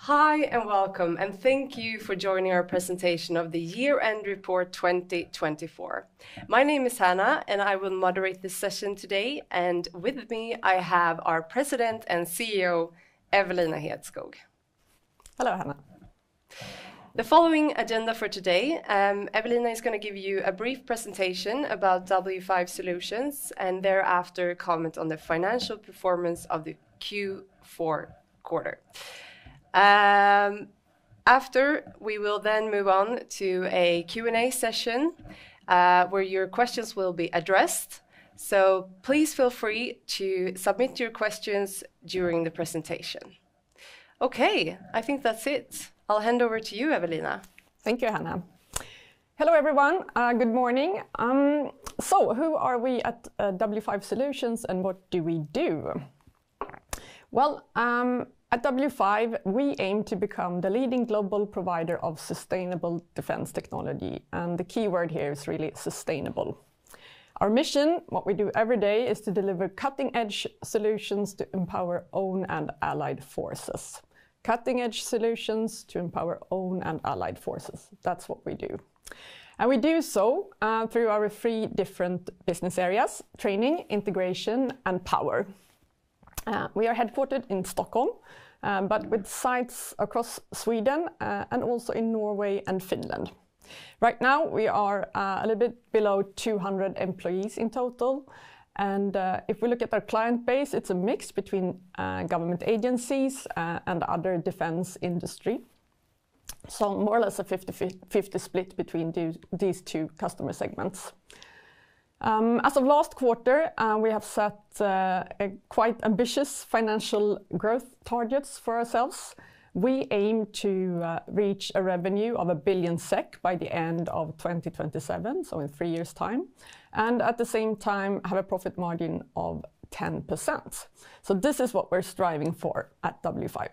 Hi and welcome, and thank you for joining our presentation of the Year-End Report 2024. My name is Hannah, and I will moderate this session today. And with me, I have our President and CEO, Evelina Hedskog. Hello, Hannah. The following agenda for today, Evelina is going to give you a brief presentation about W5 Solutions, and thereafter comment on the financial performance of the Q4 quarter. After, we will then move on to a Q&A session where your questions will be addressed. So please feel free to submit your questions during the presentation. Okay, I think that's it. I'll hand over to you, Evelina. Thank you, Hannah. Hello, everyone. Good morning. So who are we at W5 Solutions and what do we do? Well, at W5, we aim to become the leading global provider of sustainable defense technology. And the key word here is really sustainable. Our mission, what we do every day, is to deliver cutting-edge solutions to empower own and allied forces. Cutting-edge solutions to empower own and allied forces. That's what we do. And we do so through our three different business areas: training, integration, and power. We are headquartered in Stockholm, but with sites across Sweden and also in Norway and Finland. Right now, we are a little bit below 200 employees in total. And if we look at our client base, it's a mix between government agencies and other defense industry. So more or less a 50-50 split between these two customer segments. As of last quarter, we have set quite ambitious financial growth targets for ourselves. We aim to reach a revenue of 1 billion SEK by the end of 2027, so in 3 years' time, and at the same time have a profit margin of 10%. So this is what we're striving for at W5.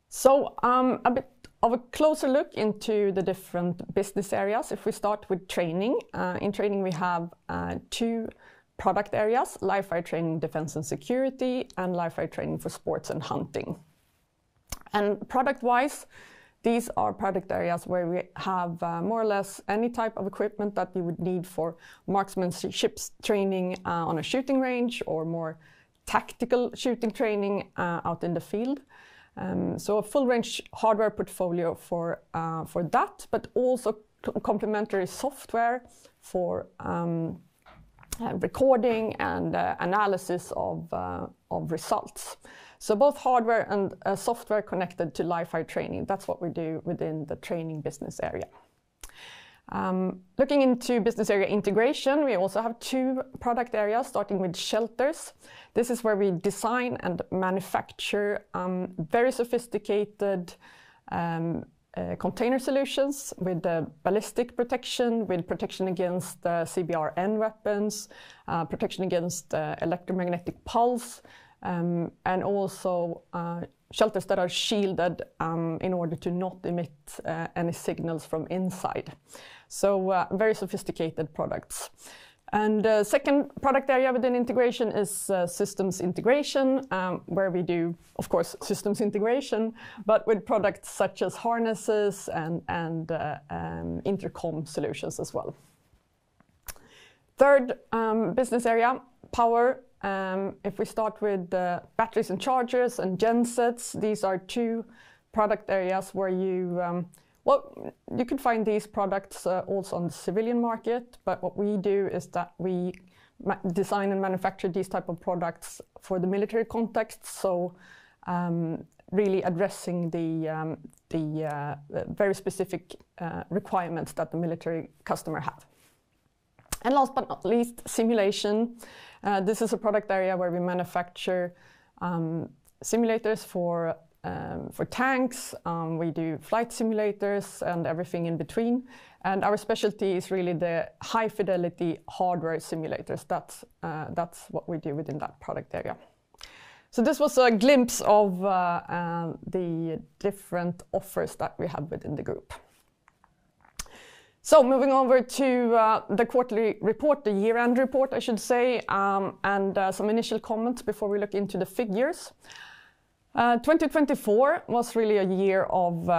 So a bit of a closer look into the different business areas. If we start with training, in training we have two product areas: live fire training, defense and security, and live fire training for sports and hunting. And product-wise, these are product areas where we have more or less any type of equipment that you would need for marksmanship training on a shooting range, or more tactical shooting training out in the field. So a full range hardware portfolio for that, but also complementary software for recording and analysis of results. So both hardware and software connected to live fire training. That's what we do within the training business area. Looking into business area integration, we also have two product areas, starting with shelters. This is where we design and manufacture very sophisticated container solutions with ballistic protection, with protection against CBRN weapons, protection against electromagnetic pulse, and also shelters that are shielded in order to not emit any signals from inside. So very sophisticated products. And the second product area within integration is systems integration, where we do, of course, systems integration, but with products such as harnesses and intercom solutions as well. Third business area, power. If we start with batteries and chargers and gensets, these are two product areas where you can find these products also on the civilian market, but what we do is that we design and manufacture these type of products for the military context, so really addressing the very specific requirements that the military customer have. And last but not least, simulation. This is a product area where we manufacture simulators for tanks. We do flight simulators and everything in between. And our specialty is really the high fidelity hardware simulators. That's what we do within that product area. So this was a glimpse of the different offers that we have within the group. So moving over to the quarterly report, the year-end report, I should say, and some initial comments before we look into the figures. 2024 was really a year of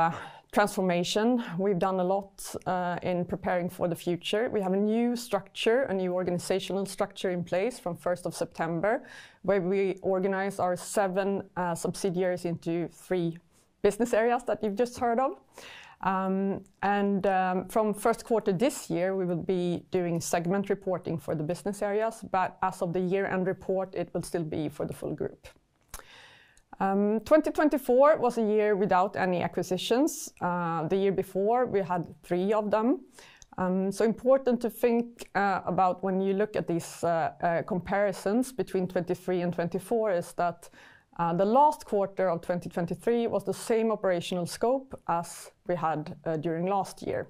transformation. We've done a lot in preparing for the future. We have a new structure, a new organizational structure in place from 1st of September, where we organize our 7 subsidiaries into 3 business areas that you've just heard of. From first quarter this year, we will be doing segment reporting for the business areas, but as of the year-end report, it will still be for the full group. 2024 was a year without any acquisitions. The year before, we had 3 of them. So important to think about when you look at these comparisons between 23 and 24 is that the last quarter of 2023 was the same operational scope as we had during last year.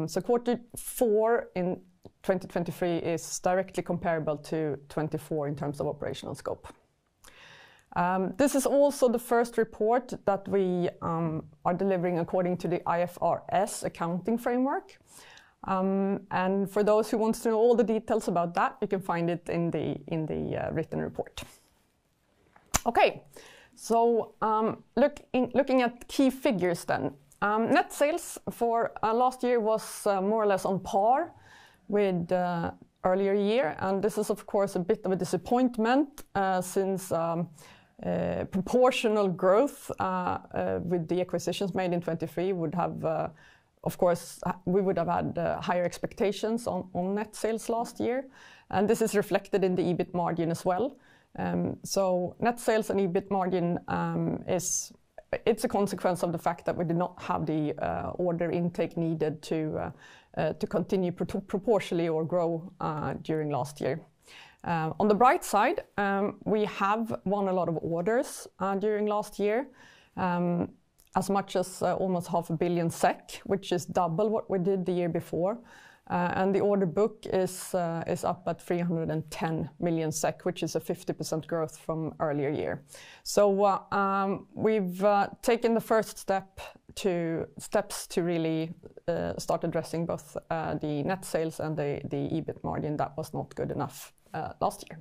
So quarter 4 in 2023 is directly comparable to 24 in terms of operational scope. This is also the first report that we are delivering according to the IFRS accounting framework. And for those who want to know all the details about that, you can find it in the written report. Okay, so looking at key figures then. Net sales for last year was more or less on par with earlier year, and this is of course a bit of a disappointment since proportional growth with the acquisitions made in 23 would have, of course, we would have had higher expectations on net sales last year, and this is reflected in the EBIT margin as well. So net sales and EBIT margin it's a consequence of the fact that we did not have the order intake needed to continue proportionally or grow during last year. On the bright side, we have won a lot of orders during last year, as much as almost 500 million SEK, which is double what we did the year before. And the order book is up at 310 million SEK, which is a 50% growth from earlier year. So we've taken the first steps to really start addressing both the net sales and the EBIT margin that was not good enough last year.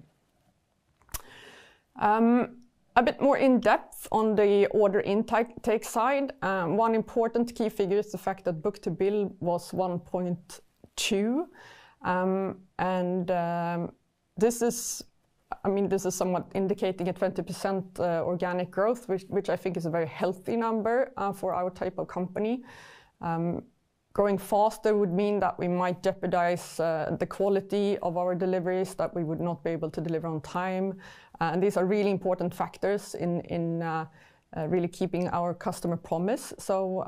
A bit more in depth on the order intake side. One important key figure is the fact that book-to-bill was 1.2, and this is somewhat indicating a 20% organic growth, which I think is a very healthy number for our type of company. Growing faster would mean that we might jeopardize the quality of our deliveries, that we would not be able to deliver on time. And these are really important factors in really keeping our customer promise. So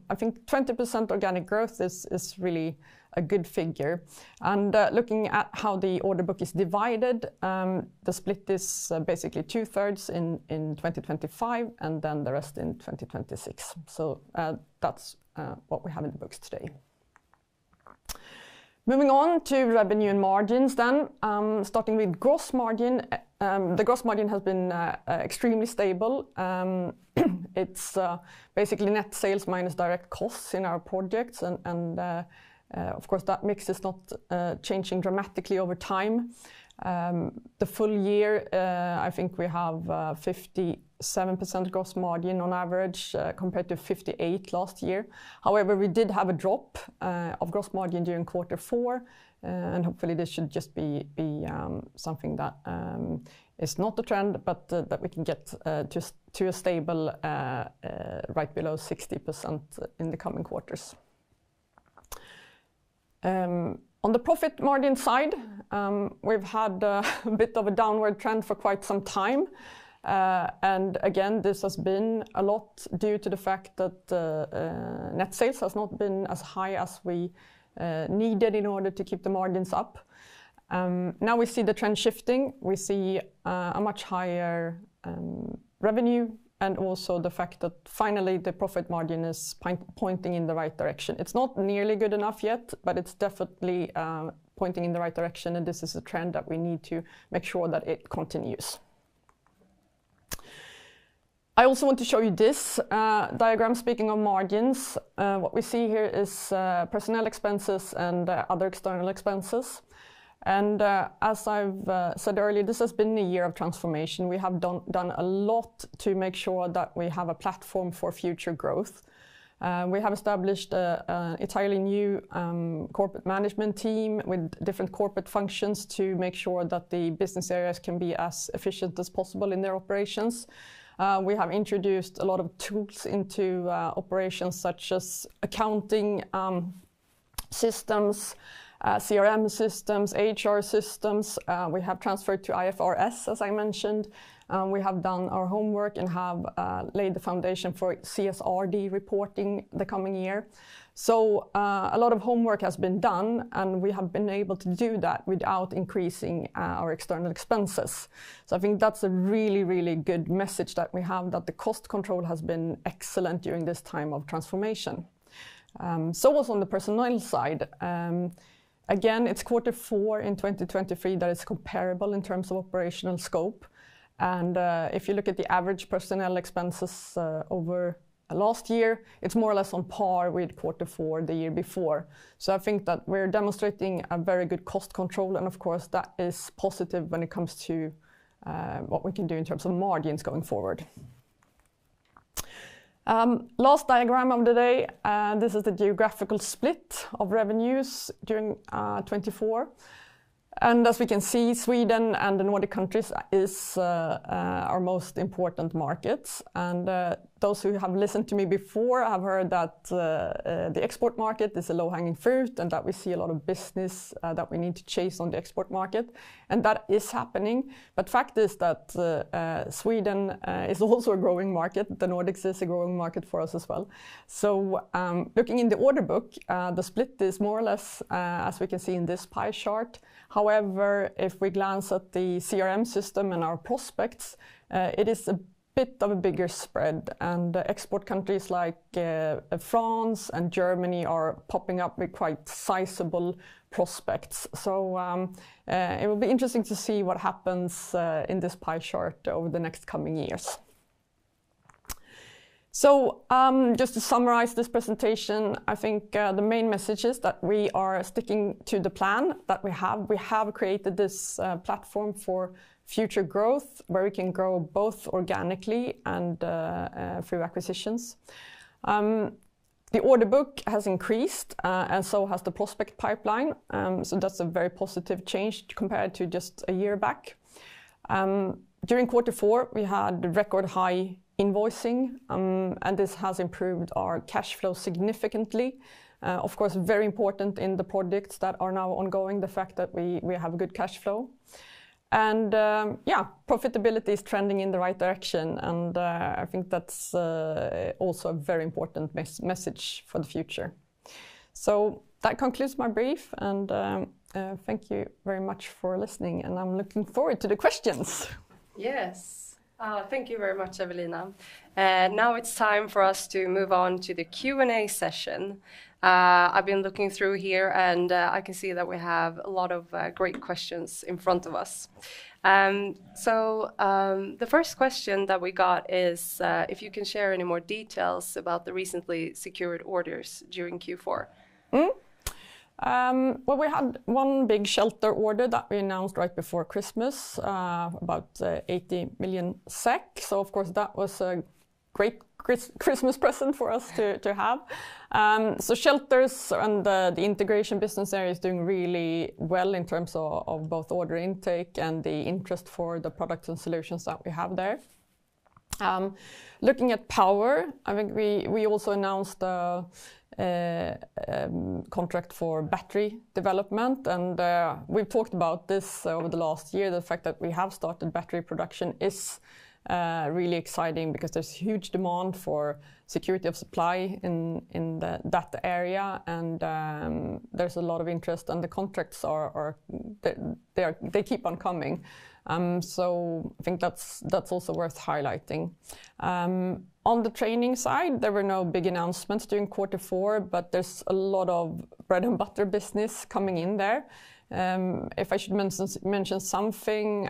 I think 20% organic growth is really a good figure. And looking at how the order book is divided, the split is basically 2/3 in 2025 and then the rest in 2026. So that's what we have in the books today. Moving on to revenue and margins then, starting with gross margin. The gross margin has been extremely stable. It's basically net sales minus direct costs in our projects, and of course that mix is not changing dramatically over time. The full year, I think we have 57% gross margin on average compared to 58% last year. However, we did have a drop of gross margin during quarter 4, and hopefully this should just be something that is not a trend, but that we can get to a stable right below 60% in the coming quarters. On the profit margin side, we've had a bit of a downward trend for quite some time. And again, this has been a lot due to the fact that net sales has not been as high as we needed in order to keep the margins up. Now we see the trend shifting. We see a much higher revenue, and also the fact that finally the profit margin is pointing in the right direction. It's not nearly good enough yet, but it's definitely pointing in the right direction, and this is a trend that we need to make sure that it continues. I also want to show you this diagram. Speaking of margins, what we see here is personnel expenses and other external expenses. And as I've said earlier, this has been a year of transformation. We have done a lot to make sure that we have a platform for future growth. We have established an entirely new corporate management team with different corporate functions to make sure that the business areas can be as efficient as possible in their operations. We have introduced a lot of tools into operations such as accounting systems, CRM systems, HR systems. We have transferred to IFRS, as I mentioned. We have done our homework and have laid the foundation for CSRD reporting the coming year. So a lot of homework has been done, and we have been able to do that without increasing our external expenses. So I think that's a really, really good message that we have, that the cost control has been excellent during this time of transformation. So also on the personnel side, again, it's Q4 in 2023 that is comparable in terms of operational scope. And if you look at the average personnel expenses over last year, it's more or less on par with Q4 the year before. So I think that we're demonstrating a very good cost control, and of course that is positive when it comes to what we can do in terms of margins going forward. Last diagram of the day, this is the geographical split of revenues during 24. And as we can see, Sweden and the Nordic countries is our most important markets. And those who have listened to me before have heard that the export market is a low-hanging fruit, and that we see a lot of business that we need to chase on the export market. And that is happening. But fact is that Sweden is also a growing market. The Nordics is a growing market for us as well. So looking in the order book, the split is more or less as we can see in this pie chart. However, if we glance at the CRM system and our prospects, it is a bit of a bigger spread, and export countries like France and Germany are popping up with quite sizable prospects. So it will be interesting to see what happens in this pie chart over the next coming years. So just to summarize this presentation, I think the main message is that we are sticking to the plan that we have. We have created this platform for future growth, where we can grow both organically and through acquisitions. The order book has increased, and so has the prospect pipeline. So that's a very positive change compared to just a year back. During Q4, we had record high invoicing, and this has improved our cash flow significantly. Of course, very important in the projects that are now ongoing, the fact that we have a good cash flow. And yeah, profitability is trending in the right direction, and I think that's also a very important message for the future. So that concludes my brief, and thank you very much for listening, and I'm looking forward to the questions. Yes. Thank you very much, Evelina. Now it's time for us to move on to the Q&A session. I've been looking through here, and I can see that we have a lot of great questions in front of us. So the first question that we got is if you can share any more details about the recently secured orders during Q4. Well, we had one big shelter order that we announced right before Christmas, about 80 million SEK. So, of course, that was a great Christmas present for us to have. So shelters and the integration business area is doing really well in terms of both order intake and the interest for the products and solutions that we have there. Looking at power, I think we also announced a contract for battery development, and we've talked about this over the last year. The fact that we have started battery production is really exciting, because there's huge demand for security of supply in that area, and there's a lot of interest, and the contracts they keep on coming. So I think that's also worth highlighting. On the training side, there were no big announcements during Q4, but there's a lot of bread and butter business coming in there. If I should mention something,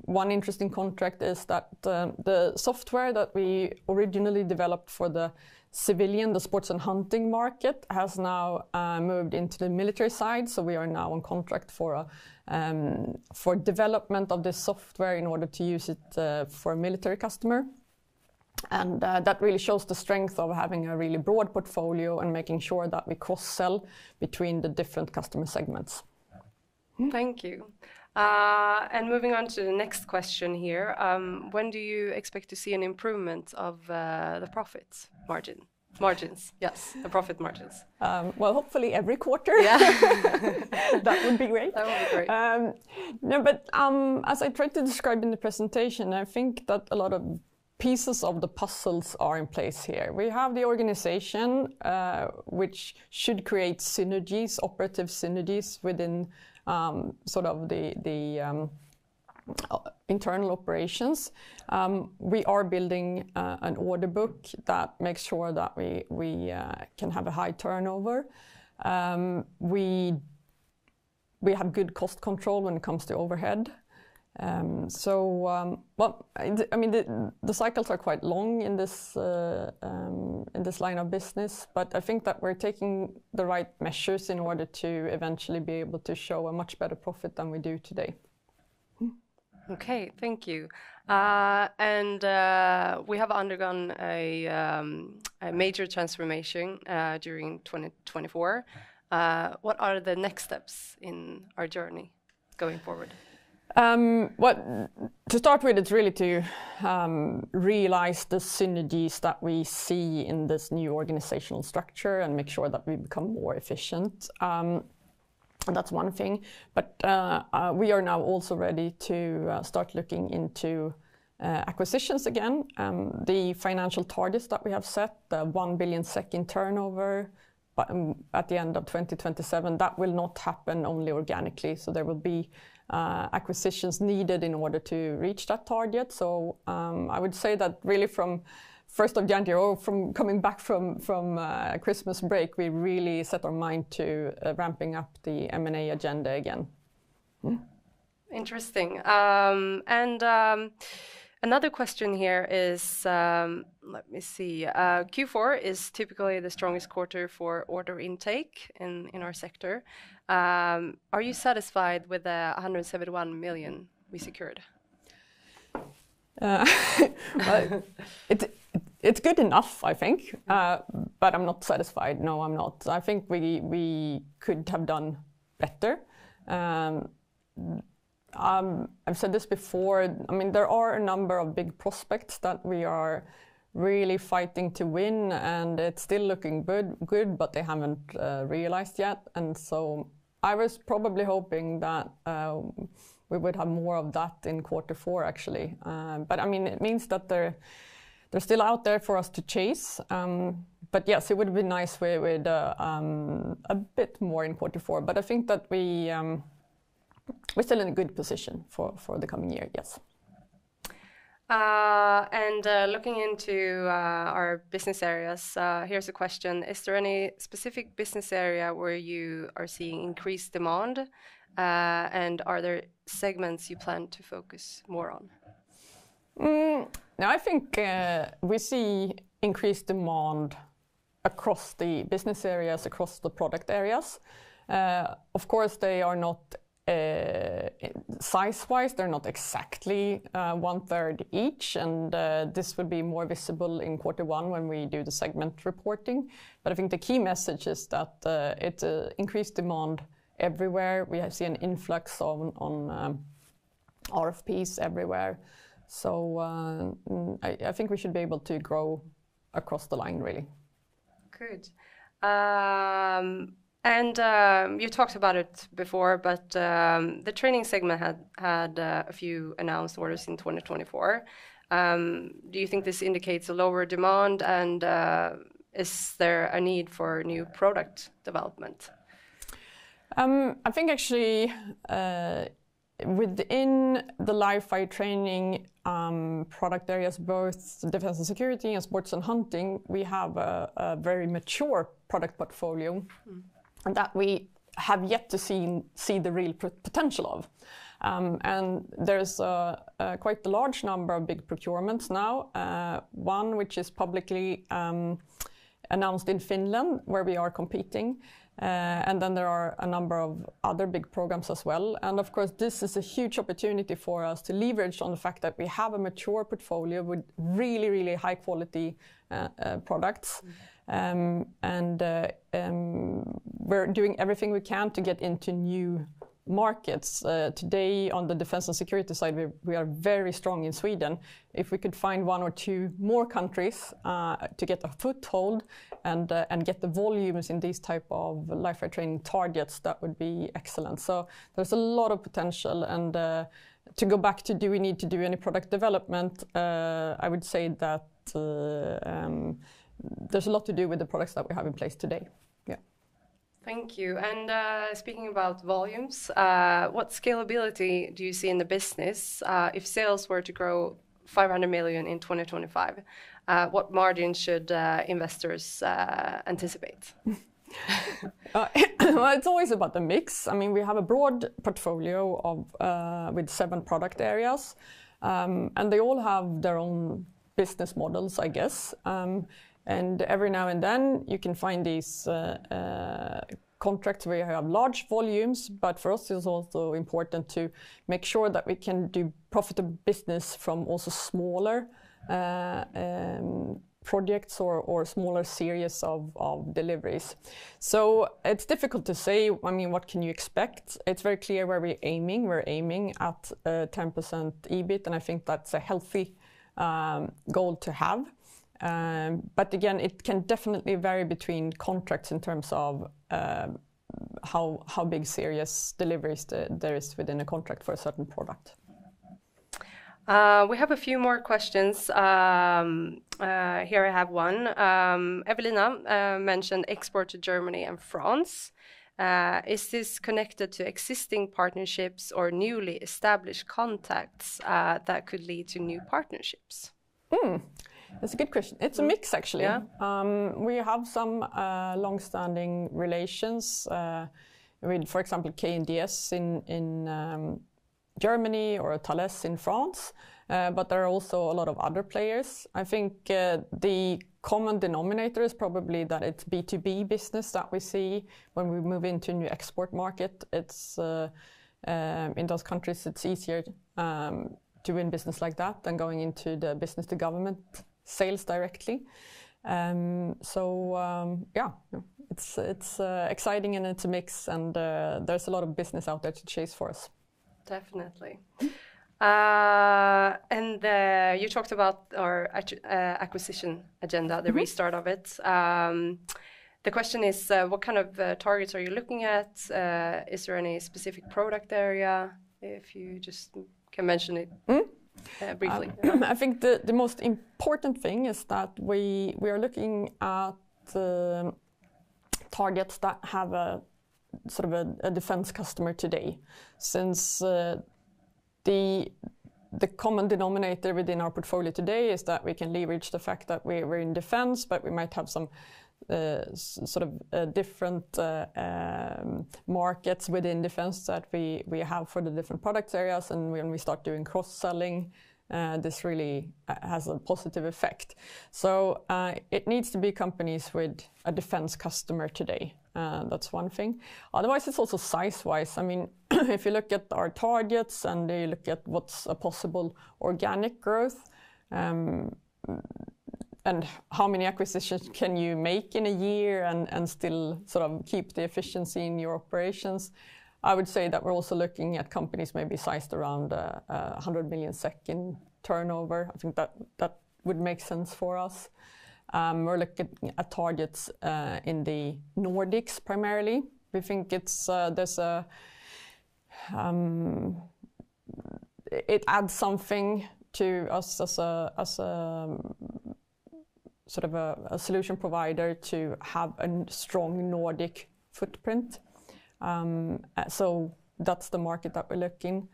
one interesting contract is that the software that we originally developed for the civilian, the sports and hunting market, has now moved into the military side. So we are now on contract for development of this software in order to use it for a military customer. And that really shows the strength of having a really broad portfolio and making sure that we cross-sell between the different customer segments. Thank you. And moving on to the next question here, when do you expect to see an improvement of the profit margins? Yes, the profit margins. Well, hopefully every quarter. Yeah. That would be great. That would be great. No, but as I tried to describe in the presentation, I think that a lot of pieces of the puzzles are in place here. We have the organization, which should create synergies, operative synergies within sort of the internal operations. We are building an order book that makes sure that we can have a high turnover. We have good cost control when it comes to overhead. Well, I mean, the cycles are quite long in this line of business, but I think that we're taking the right measures in order to eventually be able to show a much better profit than we do today. Okay, thank you. And we have undergone a major transformation during 2024. What are the next steps in our journey going forward? Well, to start with, it's really to realize the synergies that we see in this new organizational structure and make sure that we become more efficient. And that's one thing. But we are now also ready to start looking into acquisitions again. The financial targets that we have set, the 1 billion SEK in turnover, but at the end of 2027, that will not happen only organically. So there will be acquisitions needed in order to reach that target. So I would say that really from 1st of January, or from coming back from Christmas break, we really set our mind to ramping up the M&A agenda again. Interesting. Another question here is, let me see, Q4 is typically the strongest quarter for order intake in our sector. Are you satisfied with the 171 million we secured? Well, it's good enough, I think, but I'm not satisfied. No, I'm not. I think we could have done better. I've said this before. I mean, there are a number of big prospects that we are really fighting to win, and it's still looking good, but they haven't realized yet. And so I was probably hoping that we would have more of that in Q4, actually. But I mean, it means that they're still out there for us to chase. But yes, it would be nice with a bit more in Q4. But I think that we're still in a good position for the coming year, yes. And looking into our business areas, here's a question. Is there any specific business area where you are seeing increased demand? And are there segments you plan to focus more on? Now, I think we see increased demand across the business areas, across the product areas. Of course, they are not size-wise, they're not exactly 1/3 each, and this will be more visible in Q1 when we do the segment reporting. But I think the key message is that it's increased demand everywhere. We see an influx on RFPs everywhere. So I think we should be able to grow across the line, really. Good. And you talked about it before, but the training segment had a few announced orders in 2024. Do you think this indicates a lower demand, and is there a need for new product development? I think actually within the live fire training product areas, both defense and security and sports and hunting, we have a very mature product portfolio. And that we have yet to see the real potential of. And there's quite a large number of big procurements now. One which is publicly announced in Finland, where we are competing. And then there are a number of other big programs as well. And of course, this is a huge opportunity for us to leverage on the fact that we have a mature portfolio with really, really high quality products. We're doing everything we can to get into new markets. Today, on the defense and security side, we are very strong in Sweden. If we could find 1 or 2 more countries to get a foothold and get the volumes in these type of live fire training targets, that would be excellent. So there's a lot of potential. And to go back to, do we need to do any product development? I would say that there's a lot to do with the products that we have in place today. Yeah. Thank you. And speaking about volumes, what scalability do you see in the business? If sales were to grow 500 million in 2025, what margin should investors anticipate? Well, it's always about the mix. I mean, we have a broad portfolio of with 7 product areas, and they all have their own business models, I guess. And every now and then you can find these contracts where you have large volumes, but for us it's also important to make sure that we can do profitable business from also smaller projects or smaller series of deliveries. So it's difficult to say, I mean, what can you expect? It's very clear where we're aiming. We're aiming at 10% EBIT, and I think that's a healthy goal to have. But again, it can definitely vary between contracts in terms of how big serious deliveries there is within a contract for a certain product. We have a few more questions. Here I have one. Evelina mentioned export to Germany and France. Is this connected to existing partnerships or newly established contacts that could lead to new partnerships? That's a good question. It's a mix, actually. Yeah. We have some long-standing relations with, for example, KNDS in Germany or Thales in France, but there are also a lot of other players. I think the common denominator is probably that it's B2B business that we see when we move into a new export market. It's in those countries it's easier to win business like that than going into the business to government sales directly. Yeah, it's exciting, and it's a mix, and there's a lot of business out there to chase for us. Definitely. And you talked about our acquisition agenda, the restart of it. The question is, what kind of targets are you looking at? Is there any specific product area? If you just can mention it briefly. I think the most important thing is that we are looking at targets that have a sort of a defense customer today, since the common denominator within our portfolio today is that we can leverage the fact that we're in defense, but we might have some sort of different markets within defense that we have for the different product areas, and when we start doing cross-selling, this really has a positive effect. So it needs to be companies with a defense customer today. That's one thing. Otherwise, it's also size-wise. I mean, if you look at our targets and you look at what's a possible organic growth, and how many acquisitions can you make in a year and still sort of keep the efficiency in your operations, I would say that we're also looking at companies maybe sized around 100 million SEK in turnover. I think that would make sense for us. We're looking at targets in the Nordics primarily. We think it's it adds something to us as a sort of a solution provider to have a strong Nordic footprint. So that's the market that we're looking.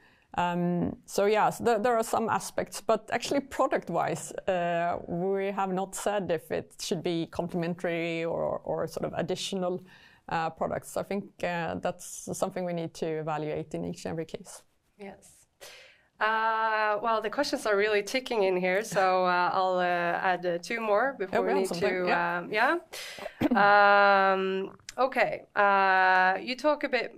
So yes, there are some aspects, but actually product-wise, we have not said if it should be complementary or sort of additional products. I think that's something we need to evaluate in each and every case. Yes. Well, the questions are really ticking in here, so I'll add 2 more before we need to. Okay. You talk a bit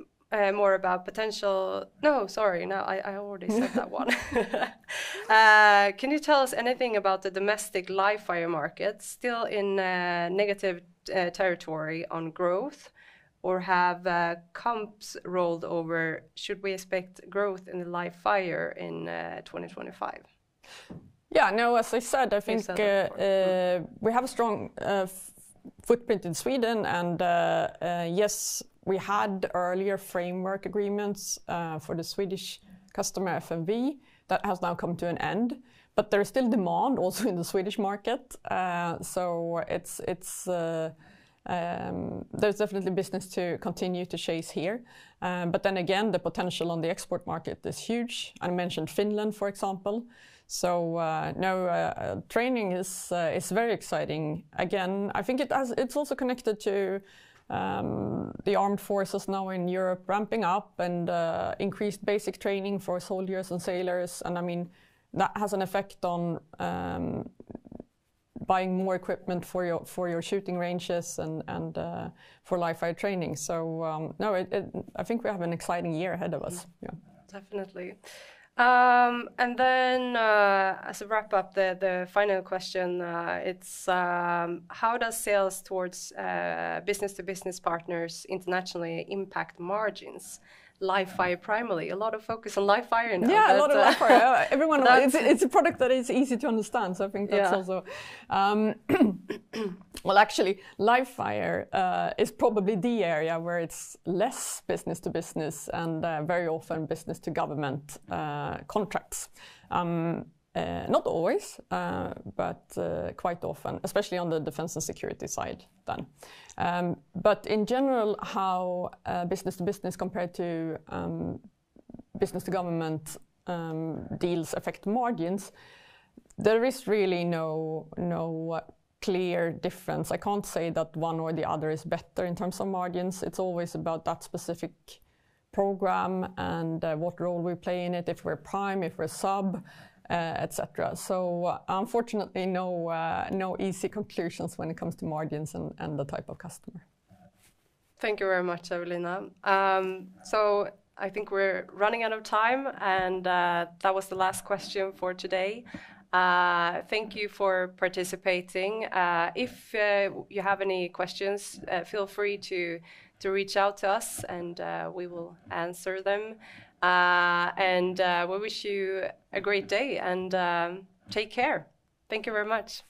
more about potential. No, sorry. No, I already said that one. Can you tell us anything about the domestic live fire market? Still in negative territory on growth, or have comps rolled over? Should we expect growth in the live fire in 2025? Yeah, no, as I said, I think we have a strong footprint in Sweden, and yes, we had earlier framework agreements for the Swedish customer FMV that has now come to an end, but there is still demand also in the Swedish market. So there's definitely business to continue to chase here. But then again, the potential on the export market is huge. I mentioned Finland, for example. So training is very exciting. Again, I think it's also connected to the armed forces now in Europe ramping up and increased basic training for soldiers and sailors. And I mean, that has an effect on buying more equipment for your shooting ranges and for live fire training. So I think we have an exciting year ahead of us. Yeah, definitely. And then as a wrap up, the final question, it's how does sales towards business-to-business partners internationally impact margins? Live fire primarily, a lot of focus on live fire now. Yeah, a lot of live fire. Everyone, it's a product that is easy to understand. So I think that's also. Well, actually, live fire is probably the area where it's less business to business and very often business to government contracts. Not always, but quite often, especially on the defense and security side then. But in general, how business to business compared to business to government deals affect margins, there is really no clear difference. I can't say that one or the other is better in terms of margins. It's always about that specific program and what role we play in it, if we're prime, if we're sub, etc. So unfortunately, no easy conclusions when it comes to margins and the type of customer. Thank you very much, Evelina. So I think we're running out of time, and that was the last question for today. Thank you for participating. If you have any questions, feel free to reach out to us, and we will answer them. And we wish you a great day, and take care. Thank you very much.